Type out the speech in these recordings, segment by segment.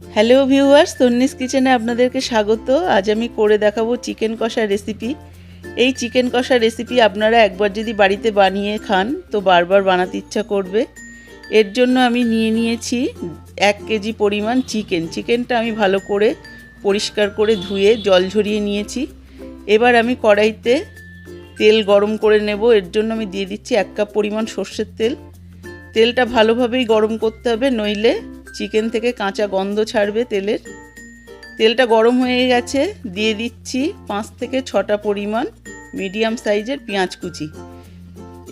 Hello viewers, তন্নিস কিচেনে আপনাদেরকে স্বাগত। আজ আমি করে দেখাবো চিকেন কষা রেসিপি। এই চিকেন কষা রেসিপি আপনারা একবার যদি বাড়িতে বানিয়ে খান তো বারবার বানাতে ইচ্ছা করবে। এর জন্য আমি নিয়েছি 1 কেজি পরিমাণ চিকেনটা আমি ভালো করে পরিষ্কার করে ধুয়ে জল ঝরিয়ে নিয়েছি। এবার আমি কড়াইতে তেল গরম করে নেব। এর জন্য আমি দিয়ে দিচ্ছি 1 কাপ পরিমাণ সর্ষের তেল। তেলটা ভালোভাবেই গরম করতে হবে, নইলে চিকেন থেকে কাঁচা গন্ধ ছাড়বে তেলের। তেলটা গরম হয়ে গেছে, দিয়ে দিচ্ছি 5 থেকে 6টা পরিমাণ মিডিয়াম সাইজের পেঁয়াজ কুচি।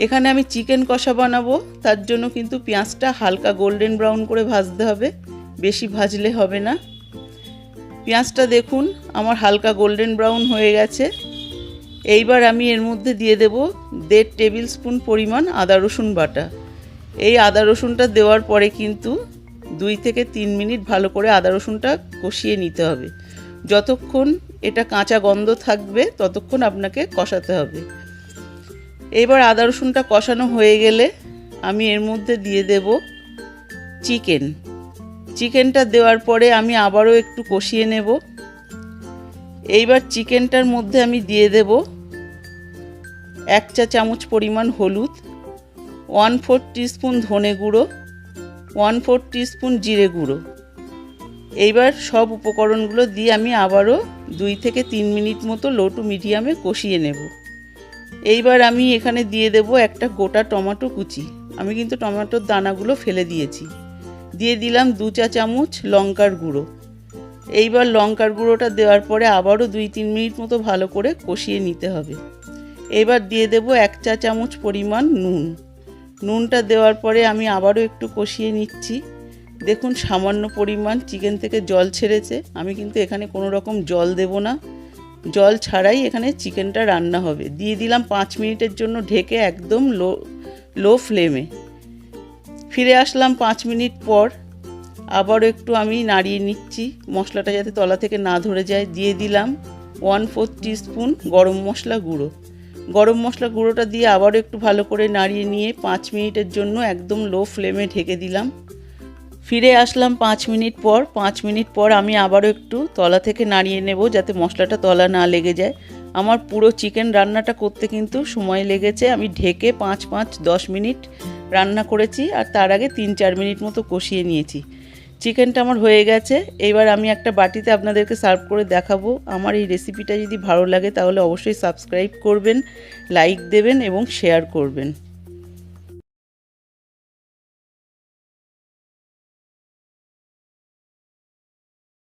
এখানে আমি চিকেন কষা বানাবো, তার জন্য কিন্তু পেঁয়াজটা হালকা গোল্ডেন ব্রাউন করে ভাজতে হবে, বেশি ভাজলে হবে না। পেঁয়াজটা দেখুন আমার হালকা গোল্ডেন ব্রাউন হয়ে গেছে। এইবার আমি এর মধ্যে দিয়ে দেব 1.5 টেবিল স্পুন পরিমাণ আদা রসুন বাটা। এই আদা রসুনটা দেওয়ার পরে কিন্তু 2 থেকে 3 মিনিট ভালো করে আদা রসুনটা কষিয়ে নিতে হবে। যতক্ষণ এটা কাঁচা গন্ধ থাকবে ততক্ষণ আপনাকে কষাতে হবে। এবার আদা রসুনটা কষানো হয়ে গেলে আমি এর মধ্যে দিয়ে দেব চিকেনটা দেওয়ার পরে আমি আবারও একটু কষিয়ে নেব। এইবার চিকেনটার মধ্যে আমি দিয়ে দেব 1 চা চামচ পরিমাণ হলুদ, 1/4 টিস্পুন ধনে গুঁড়ো, 1/4 টিস্পুন জিরে গুঁড়ো। এইবার সব উপকরণগুলো দিয়ে আমি আবারও 2 থেকে 3 মিনিট মতো লো টু মিডিয়ামে কষিয়ে নেব। এইবার আমি এখানে দিয়ে দেব একটা গোটা টমেটো কুচি। আমি কিন্তু টমেটোর দানাগুলো ফেলে দিয়েছি। দিয়ে দিলাম 2 চা চামচ লঙ্কার গুঁড়ো। এইবার লঙ্কার গুঁড়োটা দেওয়ার পরে আবারও 2-3 মিনিট মতো ভালো করে কষিয়ে নিতে হবে। এবার দিয়ে দেব 1 চা চামচ পরিমাণ নুনটা দেওয়ার পরে আমি আবারও একটু কষিয়ে নিচ্ছি। দেখুন সামান্য পরিমাণ চিকেন থেকে জল ছেড়েছে। আমি কিন্তু এখানে কোনো রকম জল দেব না, জল ছাড়াই এখানে চিকেনটা রান্না হবে। দিয়ে দিলাম 5 মিনিটের জন্য ঢেকে একদম লো ফ্লেমে। ফিরে আসলাম 5 মিনিট পর। আবারও একটু আমি নাড়িয়ে নিচ্ছি, মশলাটা যাতে তলা থেকে না ধরে যায়। দিয়ে দিলাম 1/4 টিস্পুন গরম মশলা গুঁড়োটা দিয়ে আবারও একটু ভালো করে নাড়িয়ে নিয়ে 5 মিনিটের জন্য একদম লো ফ্লেমে ঢেকে দিলাম। ফিরে আসলাম 5 মিনিট পর। 5 মিনিট পর আমি আবারও একটু তলা থেকে নাড়িয়ে নেব, যাতে মশলাটা তলা না লেগে যায়। আমার পুরো চিকেন রান্নাটা করতে কিন্তু সময় লেগেছে। আমি ঢেকে 5-10 মিনিট রান্না করেছি, আর তার আগে 3-4 মিনিট মতো কষিয়ে নিয়েছি। চিকেনটা আমার হয়ে গেছে। এবার আমি একটা বাটিতে আপনাদেরকে সার্ভ করে দেখাবো। আমার এই রেসিপিটা যদি ভালো লাগে তাহলে অবশ্যই সাবস্ক্রাইব করবেন, লাইক দেবেন এবং শেয়ার করবেন।